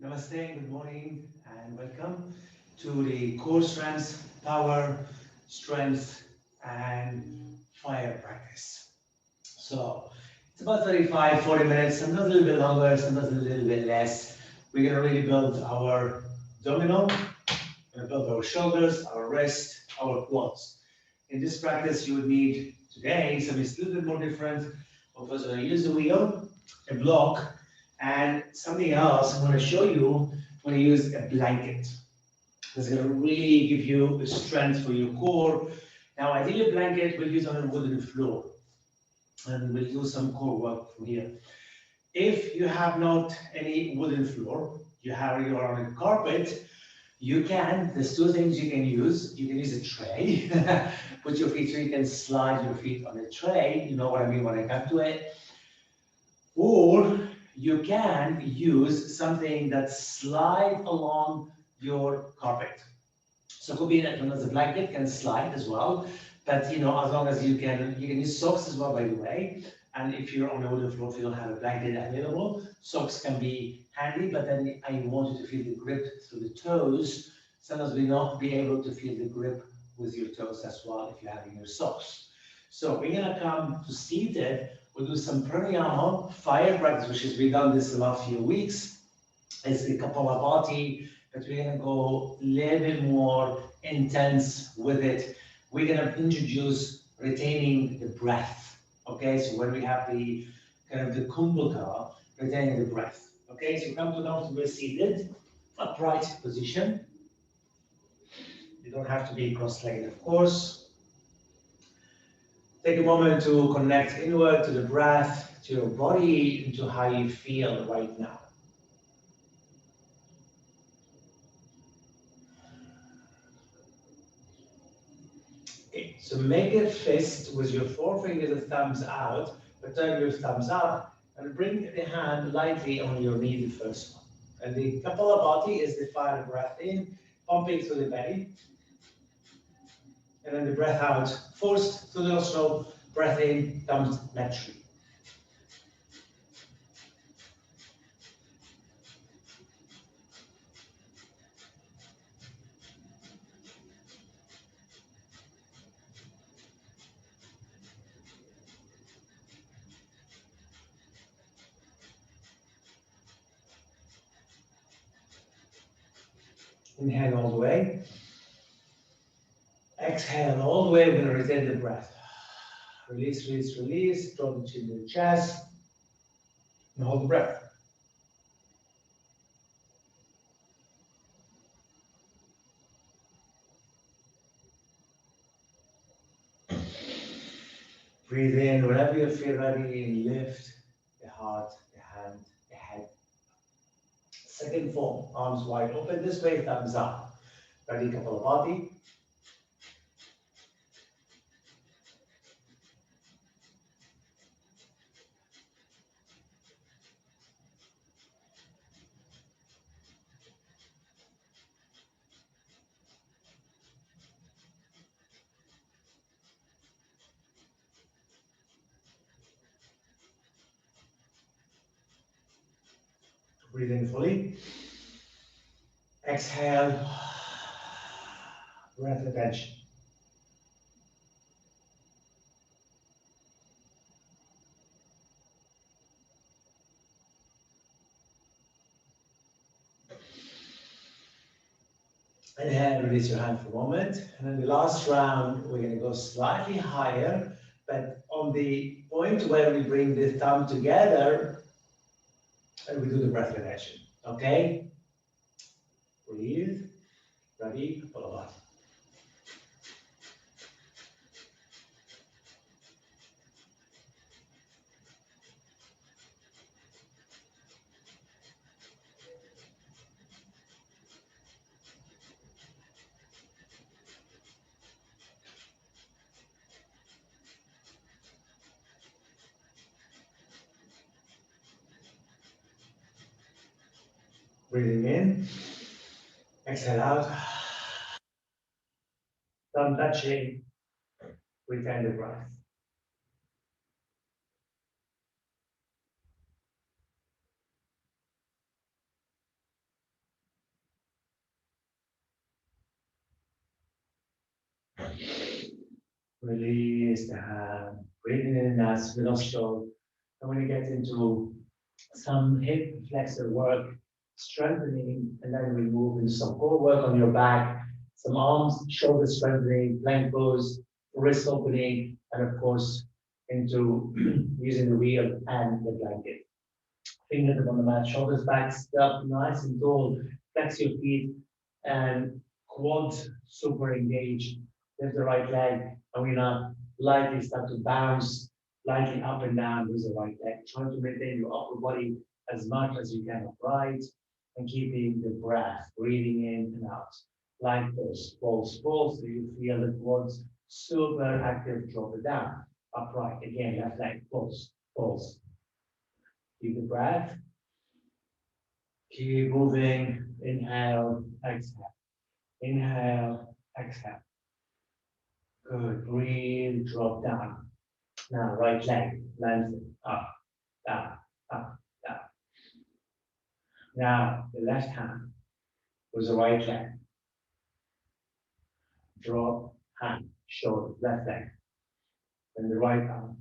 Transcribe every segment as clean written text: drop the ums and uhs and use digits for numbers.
Namaste, good morning, and welcome to the core strengths, power, strength, and fire practice. So it's about 35, 40 minutes, sometimes a little bit longer, sometimes a little bit less. We're gonna really build our abdominal, we're gonna build our shoulders, our wrist, our quads. In this practice, you would need today something a little bit more different. Well, first, we're gonna use the wheel, a block, and something else I'm going to show you when you use a blanket. This is going to really give you the strength for your core. Now, ideally, a blanket we'll use on a wooden floor, and we'll do some core work from here. If you have not any wooden floor, you're on a carpet, there's two things you can use. You can use a tray, put your feet so you can slide your feet on a tray. You know what I mean when I come to it. Or you can use something that slides along your carpet. So it could be that as a blanket can slide as well, but as long as you can use socks as well, by the way. And if you're on the wooden floor, if you don't have a blanket available, socks can be handy, but then I want you to feel the grip through the toes. Sometimes we not be able to feel the grip with your toes as well if you're having your socks. So we're gonna come to seated. We'll do some pranayama, fire practice, which has been done this the last few weeks. It's the Kapalabhati, but we're gonna go a little bit more intense with it. We're gonna introduce retaining the breath. Okay, so when we have the kind of the kumbhaka, retaining the breath. Okay, so come to comfortable seated, upright position. You don't have to be cross-legged, of course. Take a moment to connect inward to the breath, to your body, and to how you feel right now. Okay, so make a fist with your forefinger, the thumbs out, but turn your thumbs up, and bring the hand lightly on your knee, the first one. And the Kapalabhati is the fire breath in, pumping through the belly. And then the breath out, forced through the nostril, breath in comes naturally. Inhale all the way. Exhale all the way. We're going to retain the breath. Release, release, release. Drop the chin to the chest. And hold the breath. Breathe in whenever you feel ready and lift the heart, the hand, the head. Second form, arms wide open this way, thumbs up. Ready, Kapalabhati. Breathe in fully. Exhale. Breath attention. Inhale, release your hand for a moment. And then the last round, we're going to go slightly higher, but on the point where we bring the thumb together, and we do the breath retention. Okay? Breathe. Ready? Kapalabhati. Breathing in. Exhale out. Thumb touching. Retain the breath. Release the hand. Breathing in as the nostril. And when you get into some hip flexor work, strengthening, and then we move into some core work on your back, some arms, shoulder strengthening, plank pose, wrist opening, and of course, into using the wheel and the blanket. Fingers on the mat, shoulders back, up nice and tall. Flex your feet and quads super engaged. Lift the right leg, and we're gonna lightly start to bounce lightly up and down with the right leg. Trying to maintain your upper body as much as you can upright and keeping the breath, breathing in and out. Like this, pulse, pulse, so you feel the quads super active, drop it down. Upright, again, left leg, pulse, pulse. Keep the breath. Keep moving. Inhale, exhale. Inhale, exhale. Good. Breathe, drop down. Now, right leg, lengthen, up, down, up, down. Now, the left hand with the right leg. Drop, hand, shoulder, left leg. Then the right arm.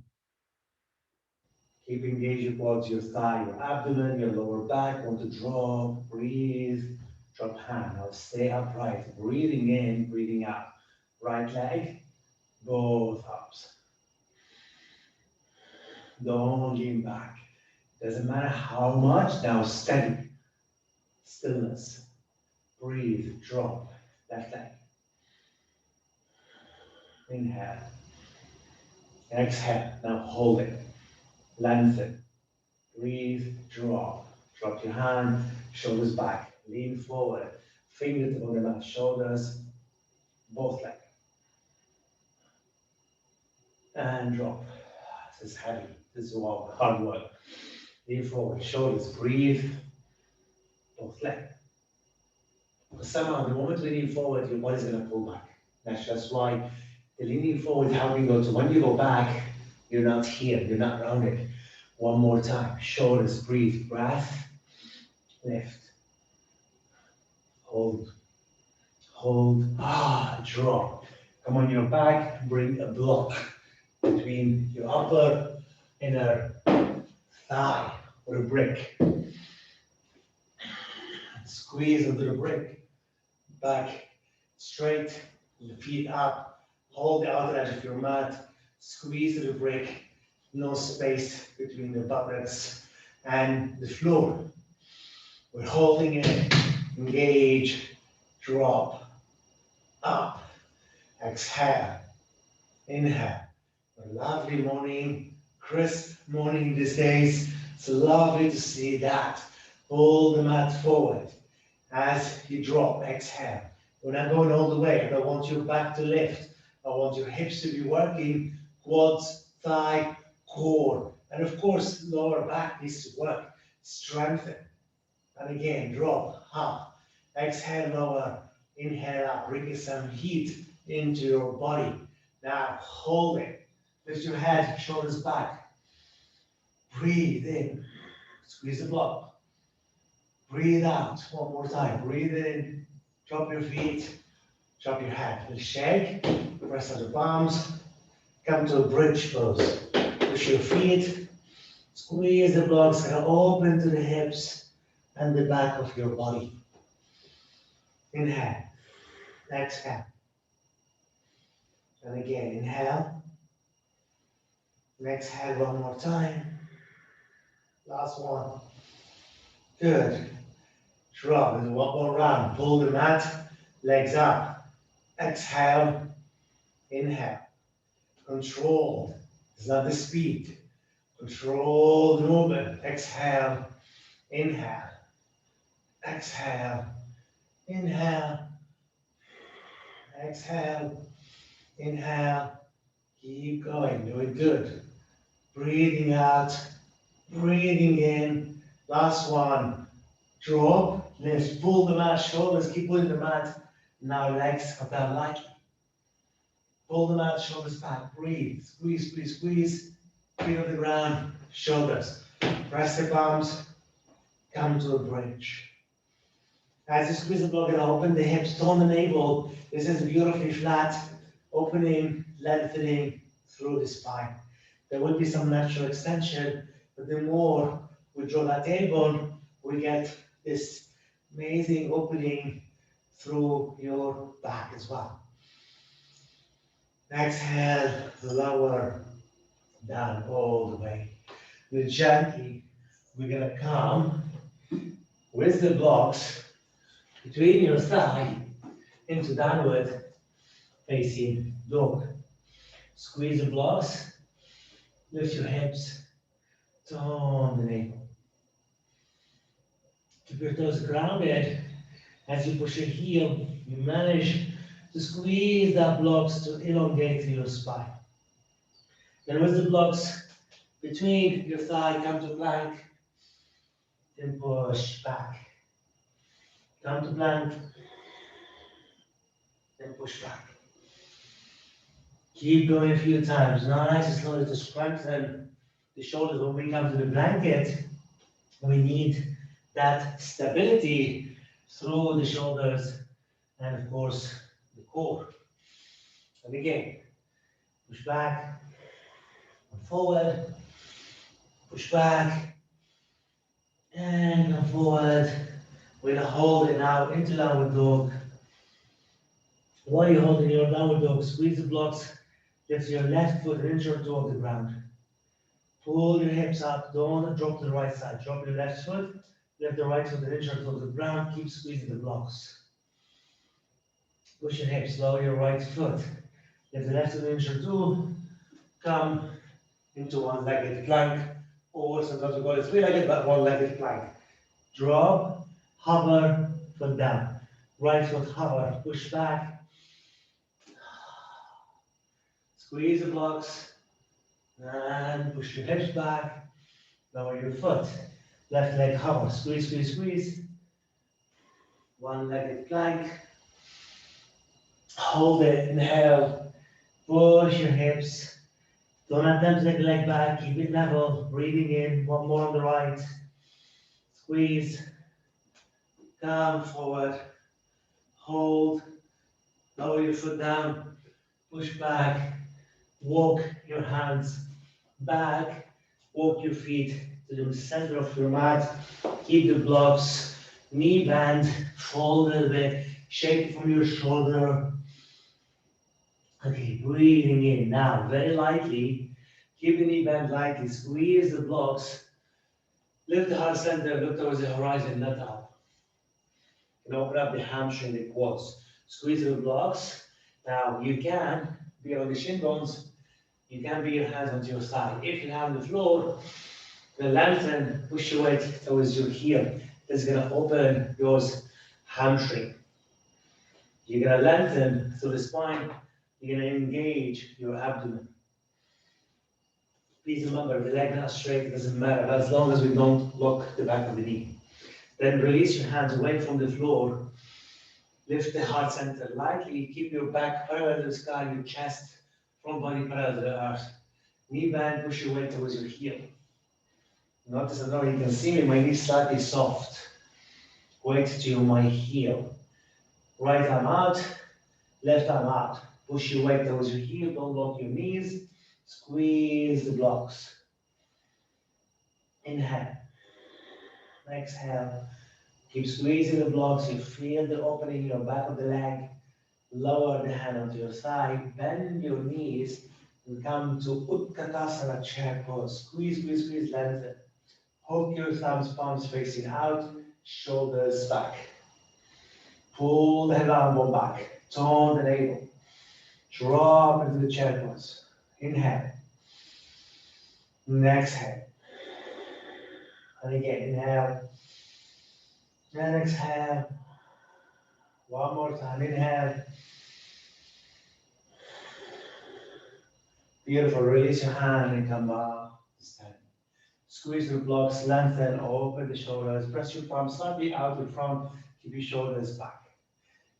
Keep engaged your quads, your thigh, your abdomen, your lower back. Want to drop, breathe, drop hand. Now stay upright, breathing in, breathing out. Right leg, both arms. Don't lean back. Doesn't matter how much, now steady. Stillness. Breathe, drop, left leg. Inhale. Exhale, now hold it. Lengthen. Breathe, drop. Drop your hand, shoulders back. Lean forward. Fingertip on the mat, shoulders, both legs. And drop. This is heavy. This is hard work. Lean forward, shoulders, breathe, both legs. Somehow, the moment we lean forward, your body's going to pull back. That's why the leaning forward helps you go to when you go back, you're not here, you're not rounded. One more time. Shoulders, breathe, breath, lift. Hold, hold, drop. Come on your back, bring a block between your upper inner thigh or a brick. Squeeze under the brick. Back straight, the feet up. Hold the outer edge of your mat. Squeeze the brick. No space between the buttocks and the floor. We're holding it. Engage. Drop. Up. Exhale. Inhale. A lovely morning. Crisp morning these days. It's lovely to see that. Pull the mat forward. As you drop, exhale. We're not going all the way. I don't want your back to lift. I want your hips to be working. Quads, thigh, core. And of course, lower back needs to work. Strengthen. And again, drop, up. Exhale, lower. Inhale up. Bring some heat into your body. Now, hold it. Lift your head, shoulders back. Breathe in. Squeeze the block. Breathe out. One more time. Breathe in. Drop your feet. Drop your head. We'll shake. Press out the palms. Come to a bridge pose. Push your feet. Squeeze the blocks. Kind of open to the hips and the back of your body. Inhale. Exhale. And again, inhale. And exhale one more time. Last one. Good. Drop. And one more round. Pull the mat. Legs up. Exhale. Inhale. Control. It's not the speed. Control the movement. Exhale. Inhale. Exhale. Inhale. Exhale. Inhale. Keep going. Doing good. Breathing out. Breathing in. Last one. Drop. Lift. Pull the mat. Shoulders. Keep pulling the mat. Now legs come down lightly. Pull the mat. Shoulders back. Breathe. Squeeze, squeeze, squeeze. Feet on the ground. Shoulders. Press the palms. Come to a bridge. As you squeeze the block and open the hips, tone the navel. This is beautifully flat. Opening lengthening through the spine. There will be some natural extension, but the more we draw that tailbone, we get this amazing opening through your back as well. Exhale, lower down all the way. Then gently, we're gonna come with the blocks between your thigh into downward facing dog. Squeeze the blocks, lift your hips, tone the navel. Keep your toes grounded as you push your heel. You manage to squeeze that blocks to elongate your spine. Then with the blocks between your thigh, come to plank, then push back. Come to plank, then push back. Keep going a few times. Nice and slowly to strengthen the shoulders. When we come to the blanket, we need that stability through the shoulders and of course the core. And again, push back, and forward, push back, and come forward. We're gonna hold it now into downward dog. While you're holding your downward dog, squeeze the blocks, lift your left foot an inch or two off the ground. Pull your hips up, don't drop to the right side. Drop your left foot, lift the right foot an inch or two off the ground, keep squeezing the blocks. Push your hips, lower your right foot. Lift the left foot an inch or two, come into one-legged plank, or sometimes we call it three-legged, but one-legged plank. Drop, hover, foot down. Right foot hover, push back. Squeeze the blocks, and push your hips back. Lower your foot. Left leg hover, squeeze, squeeze, squeeze. One-legged plank. Hold it, inhale. Push your hips. Don't attempt to take the leg back, keep it level. Breathing in, one more on the right. Squeeze. Come forward. Hold. Lower your foot down. Push back. Walk your hands back. Walk your feet to the center of your mat. Keep the blocks. Knee bend. Fold a little bit. Shake it from your shoulder. Okay, breathing in. Now, very lightly. Keep the knee bend lightly. Squeeze the blocks. Lift the heart center. Look towards the horizon, not up. And open up the hamstring, the quads. Squeeze the blocks. Now, you can be on the shin bones. You can be your hands onto your side. If you have the floor, then lengthen, push your weight towards your heel. This is going to open your hamstring. You're going to lengthen through the spine. You're going to engage your abdomen. Please remember, the leg not straight, it doesn't matter, as long as we don't lock the back of the knee. Then release your hands away from the floor. Lift the heart center lightly. Keep your back parallel to the sky, your chest, front body parallel to the earth. Knee bend, push your weight towards your heel. Notice, I don't know if you can see me, my knee slightly soft. Weight to my heel. Right arm out, left arm out. Push your weight towards your heel, don't lock your knees. Squeeze the blocks. Inhale. Exhale. Keep squeezing the blocks. You feel the opening in your back of the leg. Lower the hand onto your thigh. Bend your knees and come to Utkatasana chair pose. Squeeze, squeeze, squeeze, lengthen. Hook your thumbs, palms facing out. Shoulders back. Pull the head arm back. Tone the navel. Drop into the chair pose. Inhale. And exhale. And again, inhale. And exhale. One more time. Inhale. Beautiful. Release your hand and come up. Stand. Squeeze the blocks, lengthen, open the shoulders. Press your palms slightly out in front. Keep your shoulders back.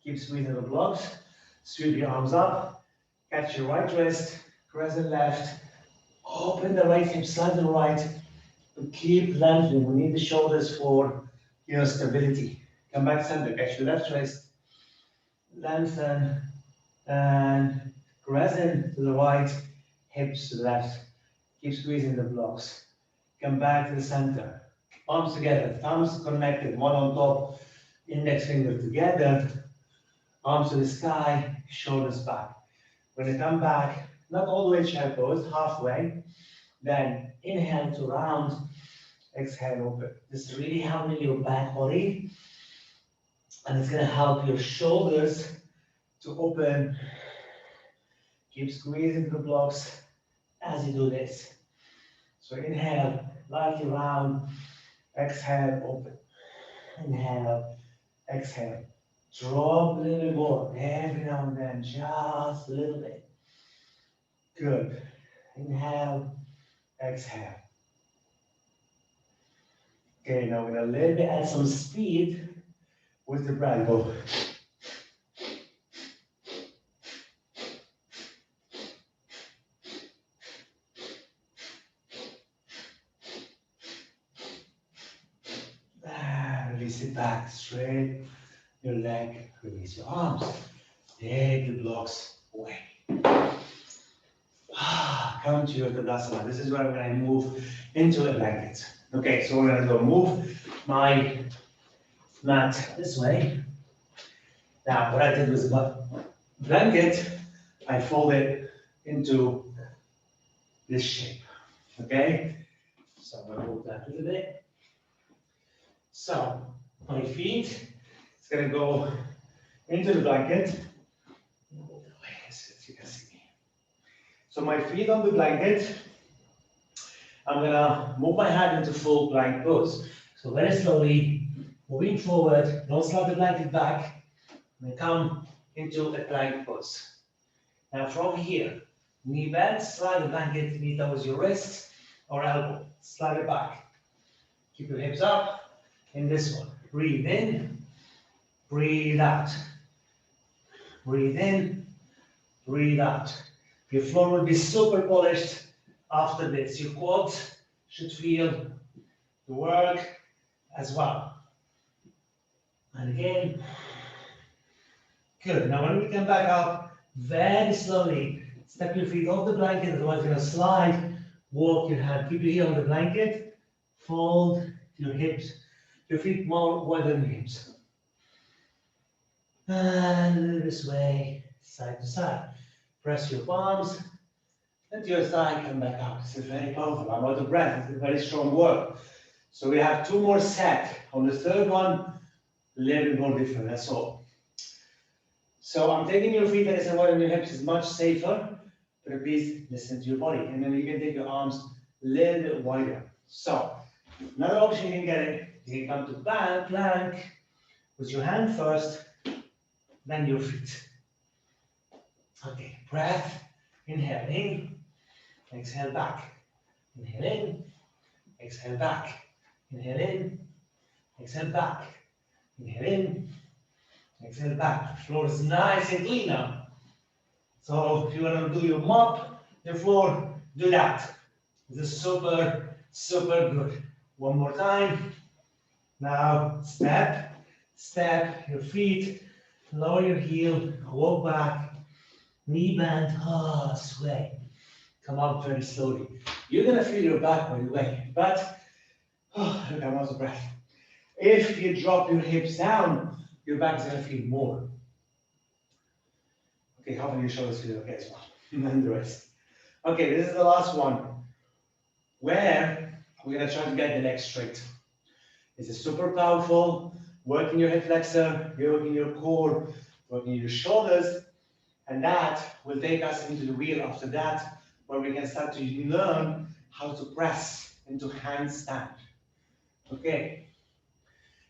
Keep squeezing the blocks. Sweep your arms up. Catch your right wrist. Present left. Open the right hip, slide to the right. And keep lengthening. We need the shoulders for stability. Come back center. Catch your left wrist. Lengthen. And Present to the right, hips to the left. Keep squeezing the blocks. Come back to the center. Palms together, thumbs connected, one on top, index finger together, arms to the sky, shoulders back. When you come back, not all the way chair pose, halfway, then inhale to round, exhale open. This is really helping your back body, and it's gonna help your shoulders to open. Keep squeezing the blocks as you do this. So inhale, lightly round, exhale, open. Inhale, exhale. Drop a little bit more every now and then, just a little bit. Good. Inhale, exhale. Okay, now we're gonna a little bit add some speed with the breath. Go. Release it back, straight your leg, release your arms. Take the blocks away. Come to your Tadasana. This is where I'm going to move into a blanket. Okay, so we're going to go move my mat this way. Now, what I did was my blanket, I fold it into this shape. Okay, so I'm going to move that a little bit. So my feet, it's going to go into the blanket. As you can see. So my feet on the blanket, I'm going to move my hand into full plank pose. So very slowly, moving forward, don't slide the blanket back, and come into a plank pose. Now from here, knee bend, slide the blanket, knee towards your wrist or elbow, slide it back. Keep your hips up. In this one, breathe in, breathe out. Breathe in, breathe out. Your floor will be super polished after this. Your quads should feel the work as well. And again, good. Now when we come back up, very slowly, step your feet off the blanket, otherwise you're gonna slide, walk your hand, keep your heel on the blanket, fold your hips, your feet more wider than your hips. And this way, side to side. Press your palms into your side, come back up. This is very powerful. I'm out of breath. It's a very strong work. So we have 2 more sets. On the third one, a little bit more different, that's all. So I'm taking your feet and wider than your hips is much safer, but please listen to your body. And then you can take your arms a little bit wider. So another option you can get it, you can come to plank with your hand first, then your feet. Okay, breath, inhale in, exhale back. Inhale in, exhale back. Inhale in, exhale back. Inhale in, exhale back. The floor is nice and clean now. So if you want to do your mop, your floor, do that. This is super, super good. One more time. Now, step, step, your feet, lower your heel, walk back, knee bend, sway. Come up very slowly. You're gonna feel your back by the way, but, look, I'm out of breath. If you drop your hips down, your back is gonna feel more. Okay, half of your shoulders feel okay as well, and then the rest. Okay, this is the last one, where we're gonna try to get the legs straight. This is super powerful, working your hip flexor, working your core, working your shoulders, and that will take us into the wheel after that, where we can start to learn how to press into handstand. Okay,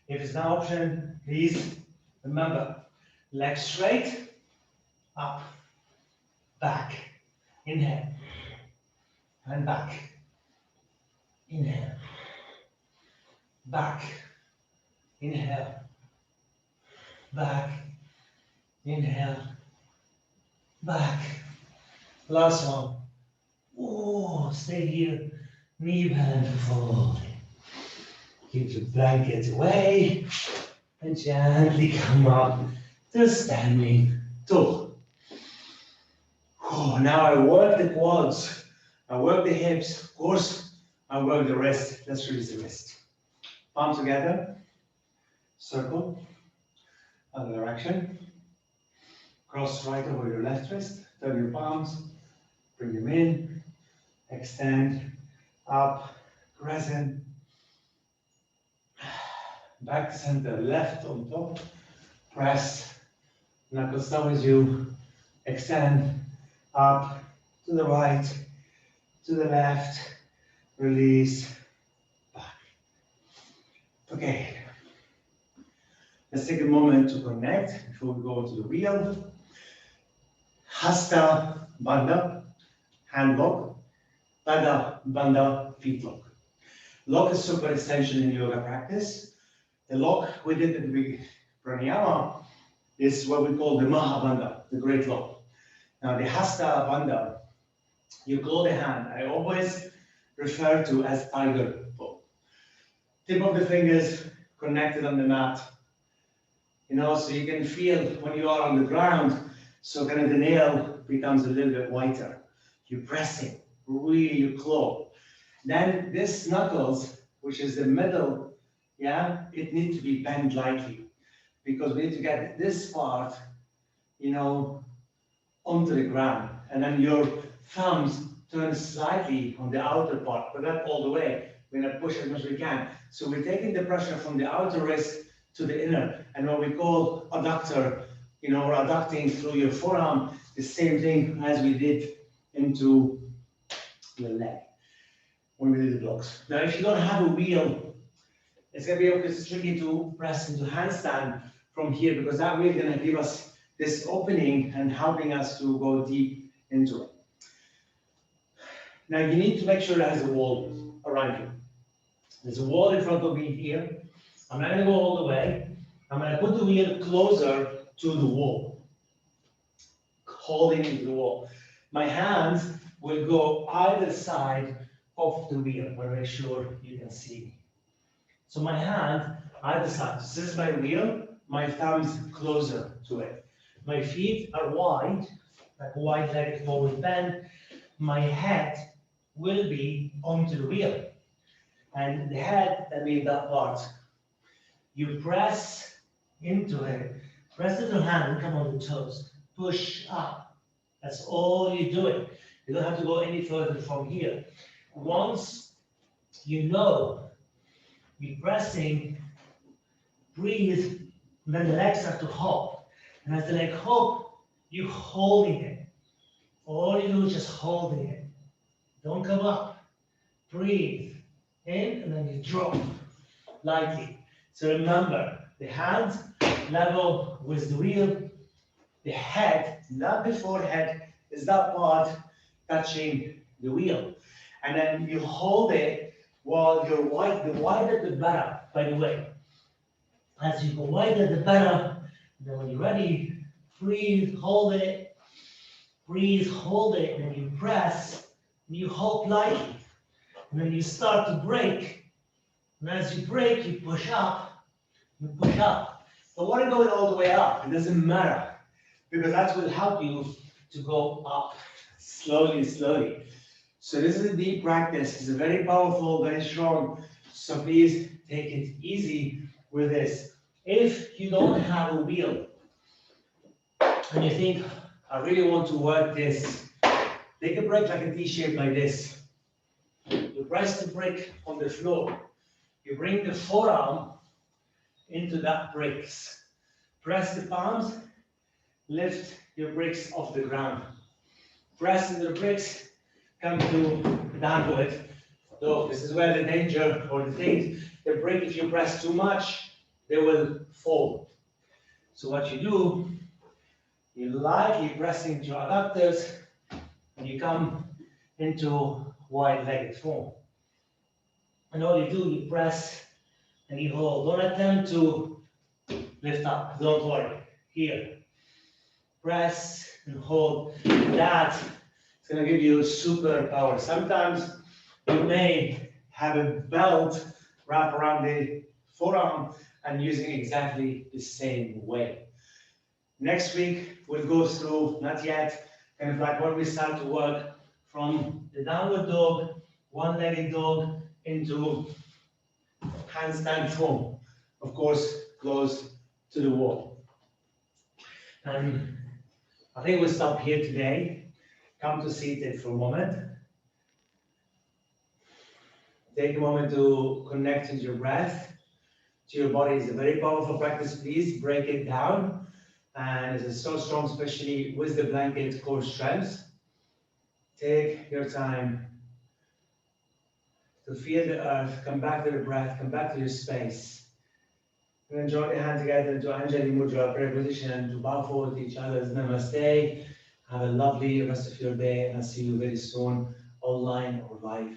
if it's an option, please remember, legs straight, up, back, inhale, and back, inhale, back, inhale, back, inhale, back. Last one. Oh, stay here, knee bend, fold. Keep the blanket away and gently come up to standing tall. now I work the quads, I work the hips, of course, I work the wrist. Let's release the wrist. Palms together, circle, other direction. Cross right over your left wrist, turn your palms, bring them in, extend, up, crescent, back to center, left on top, press, knuckles down with you, extend, up, to the right, to the left, release, back. Okay, let's take a moment to connect before we go to the wheel. Hasta Bandha, hand lock, Pada Bandha, feet lock. Lock is super essential in yoga practice. The lock we did at the pranayama is what we call the Mahabandha, the great lock. Now the Hasta Bandha, you close the hand. I always refer to as tiger pose. Tip of the fingers connected on the mat. You know, so you can feel when you are on the ground, so kind of the nail becomes a little bit whiter. You're pressing, really you claw. Then this knuckles, which is the middle, yeah, it needs to be bent lightly because we need to get this part, you know, onto the ground. And then your thumbs turn slightly on the outer part, but not all the way. We're gonna push as much as we can. So we're taking the pressure from the outer wrist to the inner, and what we call adductor, you know, or adducting through your forearm, the same thing as we did into the leg when we did the blocks. Now, if you don't have a wheel, it's gonna be okay, it's tricky to press into handstand from here because that wheel is gonna give us this opening and helping us to go deep into it. Now, you need to make sure there's a wall around you. There's a wall in front of me here. I'm not gonna go all the way. I'm gonna put the wheel closer to the wall, holding into the wall. My hands will go either side of the wheel. I want to make sure you can see me. So my hand, either side. This is my wheel, my thumbs closer to it. My feet are wide, like a wide-legged forward bend. My head will be onto the wheel. And the head, that means that part. You press into it. Press with your hand and come on the toes. Push up. That's all you're doing. You don't have to go any further from here. Once you know you're pressing, breathe, and then the legs start to hop. And as the leg hop, you're holding it. All you do is just holding it. Don't come up. Breathe in, and then you drop lightly. So remember, the hands level with the wheel, the head, not the forehead, is that part touching the wheel. And then you hold it while you're wide, the wider the better, by the way. As you go wider, the better. Then when you're ready, breathe, hold it, breathe, hold it, and then you press, and you hold lightly. And then you start to break. And as you break, you push up, you push up. Don't want to go all the way up, it doesn't matter, because that will help you to go up slowly, slowly. So this is a deep practice. It's a very powerful, very strong. So please take it easy with this. If you don't have a wheel and you think, I really want to work this, take a break like a T shape like this. You press the brick on the floor. You bring the forearm into that bricks. Press the palms, lift your bricks off the ground. Press in the bricks, come to downward dog. This is where the danger or the thing, the brick, if you press too much, they will fall. So what you do, you lightly press into your adductors and you come into wide-legged form. And all you do, you press and you hold. Don't attempt to lift up, don't worry. Here, press and hold. That is going to give you superpower. Sometimes you may have a belt wrap around the forearm and using exactly the same way. Next week, we'll go through, not yet, kind of like when we start to work from the downward dog, one-legged dog, into handstand form. Of course, close to the wall. And I think we'll stop here today. Come to seated for a moment. Take a moment to connect with your breath, to your body. It's a very powerful practice. Please break it down. And it's so strong, especially with the blanket core strength. Take your time to feel the earth, come back to the breath, come back to your space. And then join your hand together into Anjali Mudra, prayer position, and to bow forward to each other's Namaste. Have a lovely rest of your day, and I'll see you very soon, online or live.